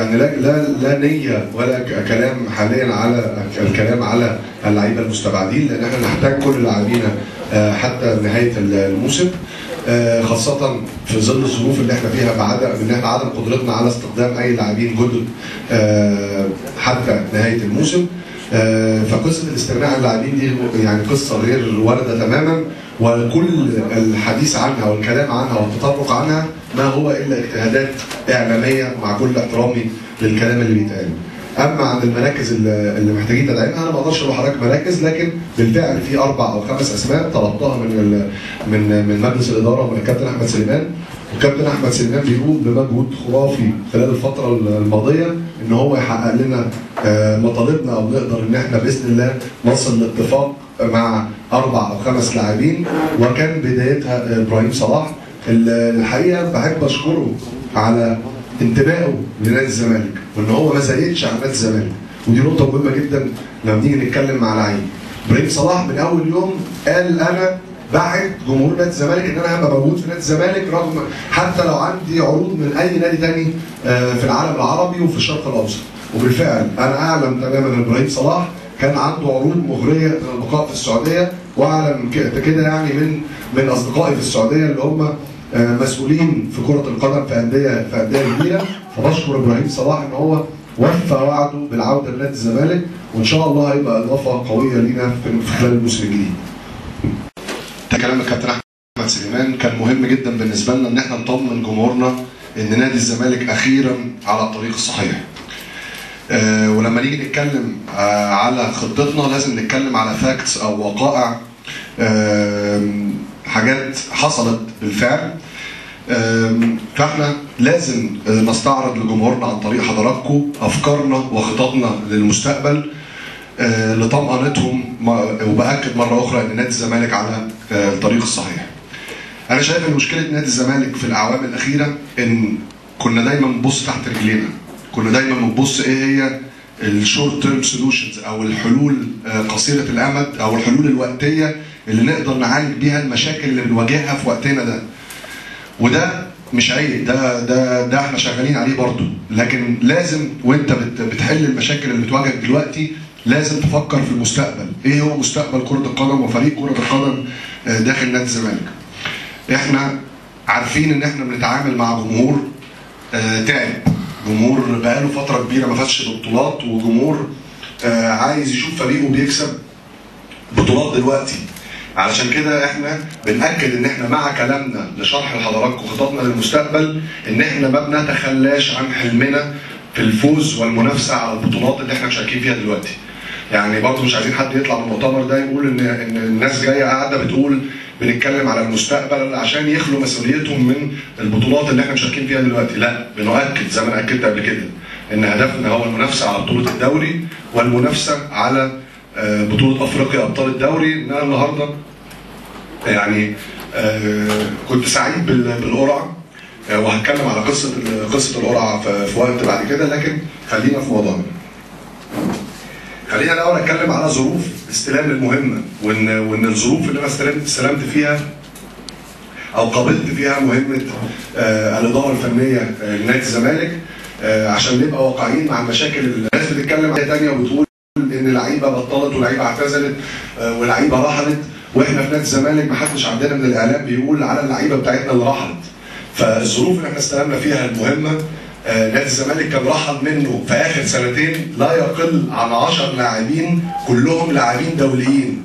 يعني لا نيه ولا كلام حاليا على الكلام على اللعيبه المستبعدين، لان احنا نحتاج كل لاعبينا حتى نهايه الموسم، خاصه في ظل الظروف اللي احنا فيها، عدم قدرتنا على استخدام اي لاعبين جدد حتى نهايه الموسم. فقصه الاستغناء عن اللاعبين دي يعني قصه غير وارده تماما، وكل الحديث عنها والكلام عنها والتطرق عنها ما هو الا اجتهادات اعلاميه، مع كل احترامي للكلام اللي بيتقال. اما عن المراكز اللي محتاجين تدعيمها، انا ما اقدرش اقول لحضرتك مراكز، لكن بالفعل في 4 أو 5 اسماء طلبتها من مجلس الاداره ومن الكابتن احمد سليمان. والكابتن احمد سليمان بيقوم بمجهود خرافي خلال الفتره الماضيه ان هو يحقق لنا مطالبنا، او نقدر ان احنا باذن الله نصل لاتفاق مع 4 أو 5 لاعبين، وكان بدايتها ابراهيم صلاح. الحقيقه بحب اشكره على انتمائه لنادي الزمالك، وان هو ما زايدش عن نادي الزمالك، ودي نقطه مهمه جدا لما بنيجي نتكلم مع لعيب. ابراهيم صلاح من اول يوم قال انا بعد جمهور نادي الزمالك ان انا هبقى موجود في نادي الزمالك، رغم حتى لو عندي عروض من اي نادي تاني في العالم العربي وفي الشرق الاوسط. وبالفعل انا اعلم تماما ان ابراهيم صلاح كان عنده عروض مغريه للبقاء في السعوديه، واعلم كده يعني من اصدقائي في السعوديه اللي هم مسؤولين في كره القدم في انديه كبيره. فبشكر ابراهيم صلاح ان هو وفى وعده بالعوده لنادي الزمالك، وان شاء الله هيبقى اضافه قويه لينا في خلال الموسم الجديد. ده كلام الكابتن احمد سليمان كان مهم جدا بالنسبه لنا، ان احنا نطمن جمهورنا ان نادي الزمالك اخيرا على الطريق الصحيح. ولما نيجي نتكلم على خطتنا لازم نتكلم على فاكتس او وقائع، حاجات حصلت بالفعل. فاحنا لازم نستعرض لجمهورنا عن طريق حضراتكم افكارنا وخططنا للمستقبل لطمأنتهم، وبأكد مره اخرى ان نادي الزمالك على الطريق الصحيح. انا شايف ان مشكله نادي الزمالك في الاعوام الاخيره ان كنا دايما بنبص تحت رجلينا، كنا دايما بنبص ايه هي الشورت تيرم سولوشنز او الحلول قصيره الامد او الحلول الوقتيه اللي نقدر نعالج بيها المشاكل اللي بنواجهها في وقتنا ده. وده مش عيب، ده احنا شغالين عليه برضه، لكن لازم وانت بتحل المشاكل اللي بتواجهك دلوقتي لازم تفكر في المستقبل. ايه هو مستقبل كره القدم وفريق كره القدم داخل نادي الزمالك؟ احنا عارفين ان احنا بنتعامل مع جمهور تعب، جمهور بقاله فتره كبيره ما فازش ببطولات، وجمهور عايز يشوف فريقه بيكسب بطولات دلوقتي. علشان كده احنا بنأكد ان احنا مع كلامنا لشرح لحضراتكم خططنا للمستقبل ان احنا ما بنتخلاش عن حلمنا في الفوز والمنافسه على البطولات اللي احنا مشاركين فيها دلوقتي. يعني برضه مش عايزين حد يطلع من المؤتمر ده يقول ان الناس جايه قاعده بتقول بنتكلم على المستقبل عشان يخلوا مسؤوليتهم من البطولات اللي احنا مشاركين فيها دلوقتي. لا، بنؤكد زي ما اكدت قبل كده ان هدفنا هو المنافسه على بطوله الدوري والمنافسه على بطوله افريقيا ابطال الدوري. ان انا النهارده يعني كنت سعيد بالقرعه، وهتكلم على قصه القرعه في وقت بعد كده، لكن خلينا في موضوعنا. خلينا الاول اتكلم على ظروف استلام المهمه، وان الظروف اللي انا استلمت فيها او قابلت فيها مهمه الاداره الفنيه لنادي الزمالك، عشان نبقى واقعيين مع المشاكل اللي الناس بتتكلم عليها ثانيه وبتقول ان لعيبه بطلت ولعيبه اعتزلت ولعيبه رحلت، واحنا في نادي الزمالك ما حدش عندنا من الاعلام بيقول على اللعيبه بتاعتنا اللي رحلت. فالظروف اللي احنا استلمنا فيها المهمه، نادي الزمالك كان رحل منه في اخر سنتين لا يقل عن 10 لاعبين كلهم لاعبين دوليين.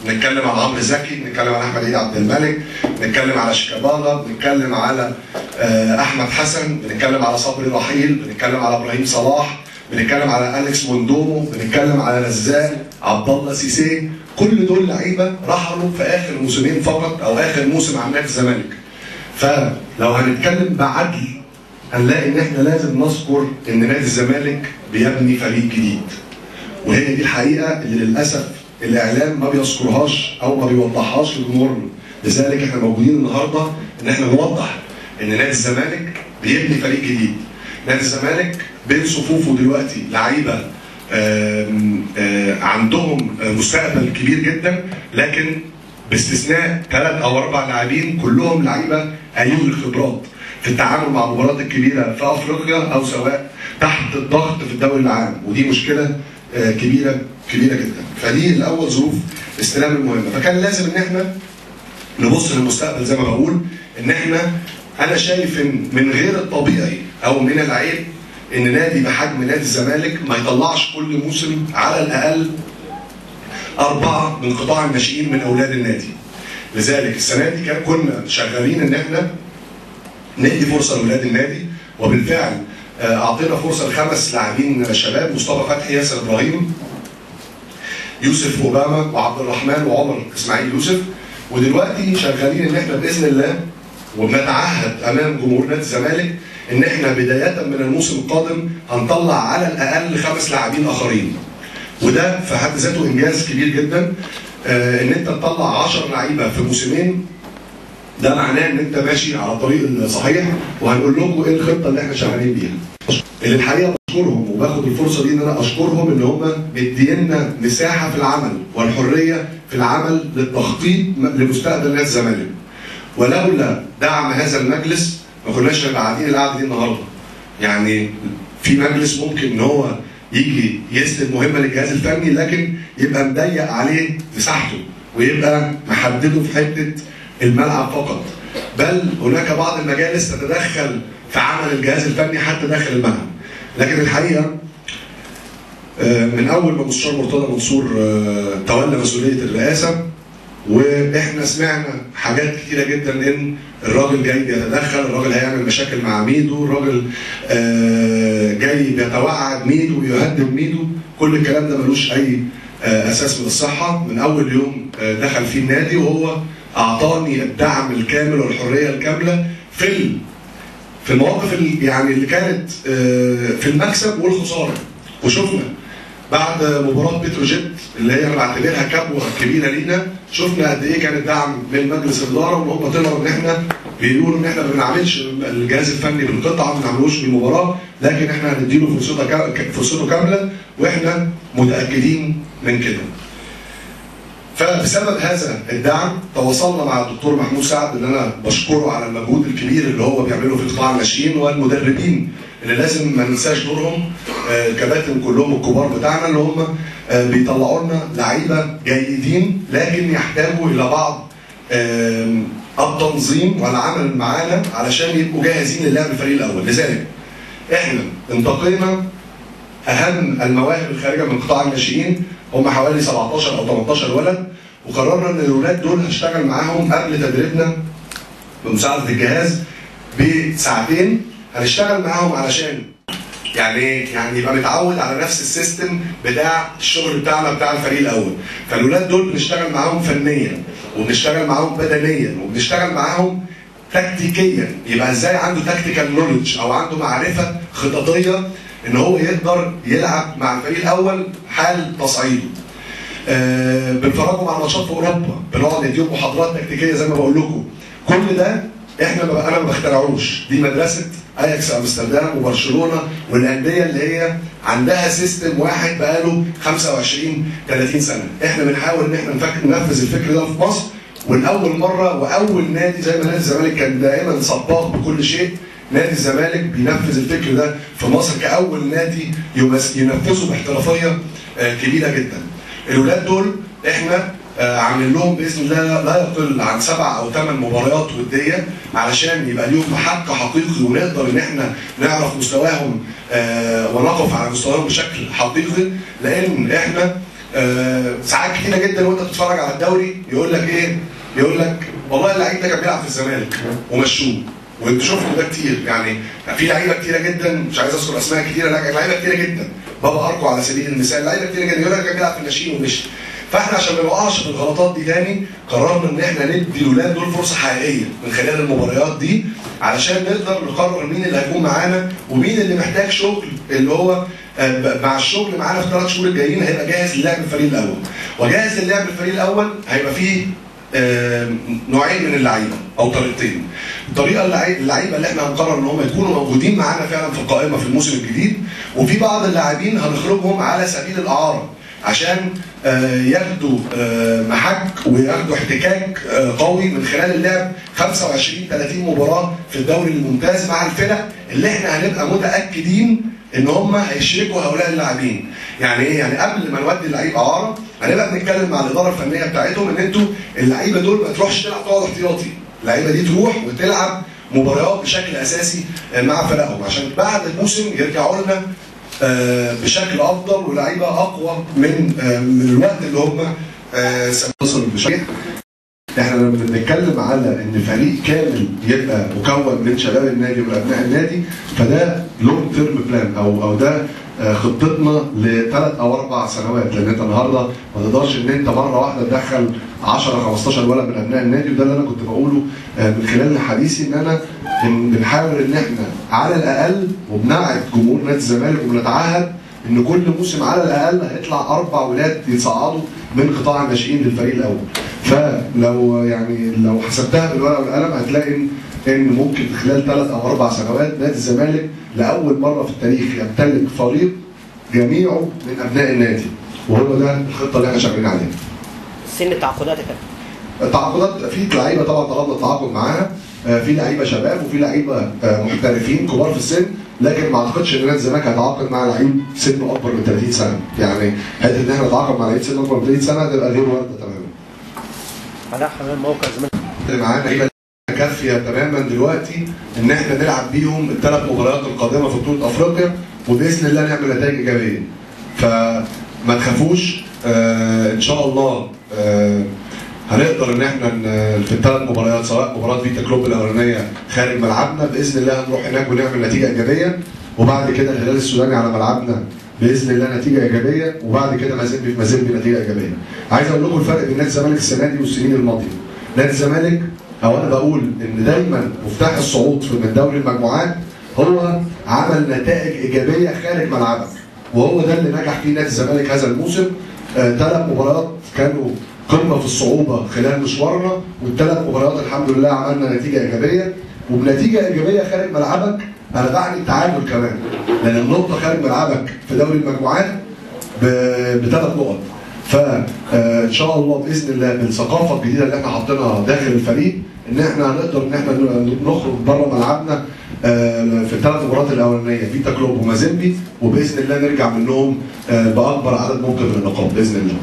نتكلم عن عمرو زكي، نتكلم عن احمد عيد عبد الملك، نتكلم على شيكابالا، نتكلم على احمد حسن، بنتكلم على صبري رحيل، بنتكلم على ابراهيم صلاح، بنتكلم على اليكس موندومو، بنتكلم على رزاق، عبد الله سيسي. كل دول لعيبه رحلوا في اخر موسمين فقط او اخر موسم عن نادي الزمالك. فلو هنتكلم بعدل هنلاقي ان احنا لازم نذكر ان نادي الزمالك بيبني فريق جديد، وهي دي الحقيقه اللي للاسف الاعلام ما بيذكرهاش او ما بيوضحهاش لجمهورنا. لذلك احنا موجودين النهارده ان احنا نوضح ان نادي الزمالك بيبني فريق جديد. نادي الزمالك بين صفوفه دلوقتي لعيبه عندهم مستقبل كبير جدا، لكن باستثناء 3 أو 4 لاعبين كلهم لعيبه قليل الخبرات في التعامل مع المباريات الكبيره في افريقيا، او سواء تحت تحت الضغط في الدوري العام، ودي مشكله كبيره جدا. فدي الاول ظروف استلام المهمه، فكان لازم ان احنا نبص للمستقبل زي ما بقول. ان انا شايف ان من غير الطبيعي او من العيب ان نادي بحجم نادي الزمالك ما يطلعش كل موسم على الاقل 4 من قطاع الناشئين من اولاد النادي. لذلك السنه دي كنا شغالين ان احنا ندي فرصه لاولاد النادي، وبالفعل اعطينا فرصه ل5 لاعبين شباب: مصطفى فتحي، ياسر ابراهيم، يوسف اوباما، وعبد الرحمن، وعمر اسماعيل يوسف. ودلوقتي شغالين ان احنا باذن الله وبنتعهد امام جمهور نادي الزمالك ان احنا بدايه من الموسم القادم هنطلع على الاقل 5 لاعبين اخرين. وده في حد ذاته انجاز كبير جدا. ان انت تطلع 10 لعيبه في موسمين، ده معناه ان انت ماشي على الطريق الصحيح. وهنقول لكم ايه الخطه اللي احنا شغالين بيها. اللي الحقيقه بشكرهم وباخد الفرصه دي ان انا اشكرهم ان هم مدينا مساحه في العمل والحريه في العمل للتخطيط لمستقبل نادي الزمالك. ولولا دعم هذا المجلس ما كناش هنبقى قاعدين القعده دي النهارده. يعني في مجلس ممكن ان هو يجي يسند مهمه للجهاز الفني لكن يبقى مضيق عليه مساحته ويبقى محدده في حته الملعب فقط، بل هناك بعض المجالس تتدخل في عمل الجهاز الفني حتى داخل الملعب. لكن الحقيقه من اول ما مستشار مرتضى منصور تولى مسؤوليه الرئاسه واحنا سمعنا حاجات كتيره جدا ان الراجل جاي بيتدخل، الراجل هيعمل مشاكل مع ميدو، الراجل جاي بيتوعد ميدو ويهدد ميدو. كل الكلام ده ملوش اي اساس من الصحه. من اول يوم دخل فيه النادي وهو اعطاني الدعم الكامل والحريه الكامله في المواقف يعني اللي كانت في المكسب والخساره. وشفنا بعد مباراه بتروجيت اللي هي انا بعتبرها كبوه كبيره لينا، شفنا قد ايه كان الدعم من مجلس الاداره، وان هم طلعوا ان احنا بيقولوا ان احنا ما بنعملش الجهاز الفني بالقطعه، ما بنعملوش بالمباراه، لكن احنا هنديله فرصته كامله واحنا متاكدين من كده. فبسبب هذا الدعم تواصلنا مع الدكتور محمود سعد اللي انا بشكره على المجهود الكبير اللي هو بيعمله في قطاع الناشئين، والمدربين اللي لازم ما ننساش دورهم، الكباتن كلهم الكبار بتاعنا اللي هم بيطلعوا لنا لعيبه جيدين لكن يحتاجوا الى بعض التنظيم والعمل معانا علشان يبقوا جاهزين للعب الفريق الاول. لذلك احنا انتقينا اهم المواهب الخارجه من قطاع الناشئين، هم حوالي 17 او 18 ولد، وقررنا ان الاولاد دول هشتغل معاهم قبل تدريبنا بمساعده الجهاز بساعتين. هنشتغل معاهم علشان يعني يبقى متعود على نفس السيستم بتاع الشغل بتاعنا بتاع الفريق الاول. فالاولاد دول بنشتغل معاهم فنيا وبنشتغل معاهم بدنيا وبنشتغل معاهم تكتيكيا. يبقى ازاي عنده تكتيكال نولج او عنده معرفه خططيه ان هو يقدر يلعب مع الفريق الاول حال تصعيده. بنفرجهم على ماتشات في اوروبا، بنقعد نديهم محاضرات تكتيكيه زي ما بقول لكم. كل ده انا ما بخترعوش، دي مدرسه اياكس امستردام وبرشلونه والانديه اللي هي عندها سيستم واحد بقاله 25 30 سنه. احنا بنحاول ان احنا ننفذ الفكر ده في مصر، والاول مره واول نادي زي ما نادي الزمالك كان دائما سباق بكل شيء، نادي الزمالك بينفذ الفكر ده في مصر كاول نادي ينفذه باحترافيه كبيره جدا. الاولاد دول احنا عاملين لهم باذن الله لا يقل عن 7 أو 8 مباريات وديه علشان يبقى ليهم حق حقيقي ونقدر ان احنا نعرف مستواهم ونقف على مستواهم بشكل حقيقي. لان احنا ساعات كتيره جدا وانت بتتفرج على الدوري يقول لك ايه؟ يقول لك والله اللعيب ده كان بيلعب في الزمالك ومشوه. وانتوا شفتوا ده كتير، يعني في لعيبه كتيره جدا، مش عايز اذكر اسماء كتيره، لكن لعيبه كتيره جدا، بابا اركو على سبيل المثال، لعيبه كتيره جدا يقول لك كان بيلعب في الناشئين ومشي. فاحنا عشان ما نوقعش في الغلطات دي تاني قررنا ان احنا ندي الاولاد دول فرصه حقيقيه من خلال المباريات دي علشان نقدر نقرر مين اللي هيكون معانا ومين اللي محتاج شغل، اللي هو مع الشغل معانا في 3 شهور الجايين هيبقى جاهز للعب الفريق الاول. وجاهز للعب الفريق الاول هيبقى فيه نوعين من اللعيبه او طريقتين. الطريقه اللعيبه اللي احنا هنقرر ان هم يكونوا موجودين معانا فعلا في القائمه في الموسم الجديد، وفي بعض اللاعبين هنخرجهم على سبيل الاعاره عشان ياخدوا محك وياخدوا احتكاك قوي من خلال اللعب 25 30 مباراه في الدوري الممتاز مع الفرق اللي احنا هنبقى متاكدين ان هم هيشركوا هؤلاء اللاعبين. يعني ايه؟ يعني قبل ما نودي اللعيب اعاره هنبقى بنتكلم مع الاداره الفنيه بتاعتهم ان انتوا اللعيبه دول ما تروحش تلعب تقعد احتياطي، اللعيبه دي تروح وتلعب مباريات بشكل اساسي مع فرقهم عشان بعد الموسم يرجعوا لنا بشكل افضل ولاعيبه اقوى من الوقت اللي هم وصلوا بشكل. احنا لما بنتكلم على ان فريق كامل يبقى مكون من شباب النادي وابناء النادي فده لونج تيرم بلان او ده خطتنا لثلاث او 4 سنوات، لان انت النهارده ما تقدرش ان انت مره واحده تدخل 10 15 ولد من ابناء النادي. وده اللي انا كنت بقوله من خلال حديثي ان انا بنحاول ان احنا على الاقل وبنعد جمهور نادي الزمالك وبنتعهد ان كل موسم على الاقل هيطلع 4 ولاد يتصعدوا من قطاع الناشئين للفريق الاول. فلو لو حسبتها بالورقه والقلم هتلاقي ان ممكن خلال 3 أو 4 سنوات نادي الزمالك لاول مره في التاريخ يمتلك فريق جميعه من ابناء النادي، وهو ده الخطه اللي احنا شغالين عليها. سن التعاقدات يا كابتن؟ التعاقدات في لعيبه طبعا طلبنا التعاقد معاها، في لعيبه شباب وفي لعيبه محترفين كبار في السن، لكن ما اعتقدش ان نادي الزمالك هيتعاقد مع لعيب سنه اكبر من 30 سنه، يعني حته ان احنا نتعاقد مع لعيب سنه اكبر من 30 سنه هتبقى غير وارده تماما. علاء حمام موقع الزمالك معانا لعيبه كافيه تماما دلوقتي ان احنا نلعب بيهم ال3 مباريات القادمه في بطوله افريقيا وباذن الله نعمل نتائج ايجابيه. فما تخافوش ان شاء الله هنقدر ان احنا في ال3 مباريات سواء مباراه فيتا كلوب الاولانيه خارج ملعبنا باذن الله هنروح هناك ونعمل نتيجه ايجابيه، وبعد كده الهلال السوداني على ملعبنا باذن الله نتيجه ايجابيه، وبعد كده مازيمبي نتيجه ايجابيه. عايز اقول لكم الفرق بين نادي الزمالك السنه دي والسنين الماضيه. نادي الزمالك او انا بقول ان دايما مفتاح الصعود من دوري المجموعات هو عمل نتائج ايجابيه خارج ملعبك، وهو ده اللي نجح فيه نادي الزمالك هذا الموسم. 3 مباريات كانوا قمه في الصعوبه خلال مشوارنا، وال3 مباريات الحمد لله عملنا نتيجه ايجابيه، وبنتيجه ايجابيه خارج ملعبك انا بعني التعادل كمان، لان النقطه خارج ملعبك في دوري المجموعات ب3 نقط. فان شاء الله باذن الله بالثقافه الجديده اللي احنا حاطينها داخل الفريق ان احنا هنقدر ان احنا نخرج بره ملعبنا في ال3 مباريات الاولانيه فيتا كلوب ومازيمبي، وباذن الله نرجع منهم باكبر عدد ممكن من النقاط باذن الله.